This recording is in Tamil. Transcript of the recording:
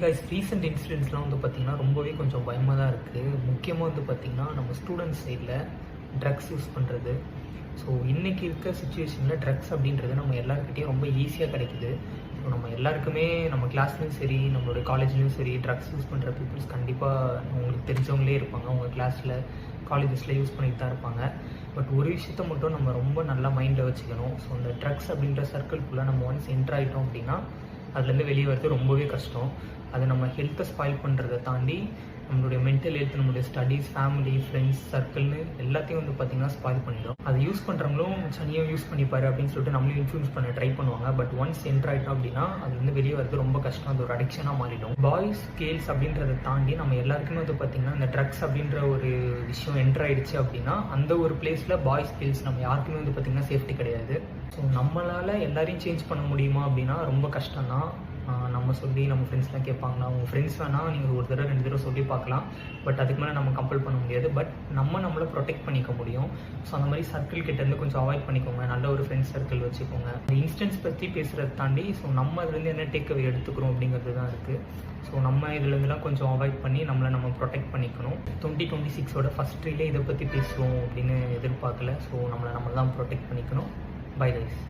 கைஸ், ரீசெண்ட் இன்சிடென்ட்ஸ்லாம் வந்து பார்த்திங்கன்னா ரொம்பவே கொஞ்சம் பயமாக தான் இருக்குது. முக்கியமாக வந்து பார்த்திங்கன்னா நம்ம ஸ்டூடெண்ட்ஸ் சைடில் ட்ரக்ஸ் யூஸ் பண்ணுறது. ஸோ இன்றைக்கி இருக்க சுச்சுவேஷனில் ட்ரக்ஸ் அப்படின்றது நம்ம எல்லாருக்கிட்டையும் ரொம்ப ஈஸியாக கிடைக்குது. ஸோ நம்ம எல்லாருக்குமே நம்ம கிளாஸ்லேயும் சரி, நம்மளுடைய காலேஜ்லேயும் சரி, ட்ரக்ஸ் யூஸ் பண்ணுற பீப்புள்ஸ் கண்டிப்பாக உங்களுக்கு தெரிஞ்சவங்களே இருப்பாங்க. அவங்க கிளாஸில் காலேஜஸில் யூஸ் பண்ணிட்டு தான் இருப்பாங்க. பட் ஒரு விஷயத்த மட்டும் நம்ம ரொம்ப நல்லா மைண்டில் வச்சுக்கணும். ஸோ அந்த ட்ரக்ஸ் அப்படின்ற சர்க்கிள்குள்ளே நம்ம ஒன்ஸ் என்டர் ஆகிட்டோம் அப்படின்னா அதுலேருந்து வெளியே வரது ரொம்பவே கஷ்டம். அது நம்ம ஹெல்த்தை ஸ்பாயில் பண்ணுறதை தாண்டி நம்மளுடைய மென்டல் ஹெல்த், நம்மளுடைய ஸ்டடீஸ், ஃபேமிலி, ஃப்ரெண்ட்ஸ் சர்க்கிள்னு எல்லாத்தையும் வந்து பார்த்திங்கன்னா ஸ்பாயில் பண்ணிடும். அதை யூஸ் பண்ணுறவங்களும் சனியாக யூஸ் பண்ணிப்பாரு அப்படின்னு சொல்லிட்டு நம்மளும் இன்ஃப்ளூன்ஸ் பண்ண ட்ரை பண்ணுவாங்க. பட் ஒன்ஸ் என்டர் ஆகிட்டோம் அப்படின்னா அது வந்து வெளியே வரது ரொம்ப கஷ்டம். அது ஒரு அடிக்ஷனாக மாறிடும். பாய்ஸ் கேர்ள்ஸ் அப்படின்றத தாண்டி நம்ம எல்லாருக்குமே வந்து பார்த்திங்கன்னா இந்த ட்ரக்ஸ் அப்படின்ற ஒரு விஷயம் என்டர் ஆகிடுச்சு அப்படின்னா அந்த ஒரு பிளேஸில் பாய்ஸ் கேர்ள்ஸ் நம்ம யாருக்குமே வந்து பார்த்திங்கன்னா சேஃப்டி கிடையாது. ஸோ நம்மளால் எல்லாரையும் சேஞ்ச் பண்ண முடியுமா அப்படின்னா ரொம்ப கஷ்டம் தான். நம்ம சொல்லி நம்ம ஃப்ரெண்ட்ஸ்லாம் கேட்பாங்களா, உங்கள் ஃப்ரெண்ட்ஸ் வேணால் நீங்கள் ஒரு தடவை 2 தடவை சொல்லி பார்க்கலாம். பட் அதுக்கு மேலே நம்ம கம்பல் பண்ண முடியாது. பட் நம்மளை ப்ரொடெக்ட் பண்ணிக்க முடியும். ஸோ அந்த மாதிரி சர்க்கிள் கிட்டேருந்து கொஞ்சம் அவாய்ட் பண்ணிக்கோங்க. நல்ல ஒரு ஃப்ரெண்ட்ஸ் சர்க்கிள் வச்சுக்கோங்க. இந்த இன்ஸ்டன்ஸ் பற்றி பேசுகிறத தாண்டி ஸோ நம்ம இதுலேருந்து என்ன டேக்அவே எடுத்துக்கிறோம் அப்படிங்கிறது தான் இருக்குது. ஸோ நம்ம இதுலேருந்துலாம் கொஞ்சம் அவாய்ட் பண்ணி நம்ம ப்ரொடெக்ட் பண்ணிக்கணும். 2026 ஃபஸ்ட் ரீலே இதை பற்றி பேசுவோம் அப்படின்னு எதிர்பார்க்கல. ஸோ நம்ம தான் ப்ரொடெக்ட் பண்ணிக்கணும். Bye guys.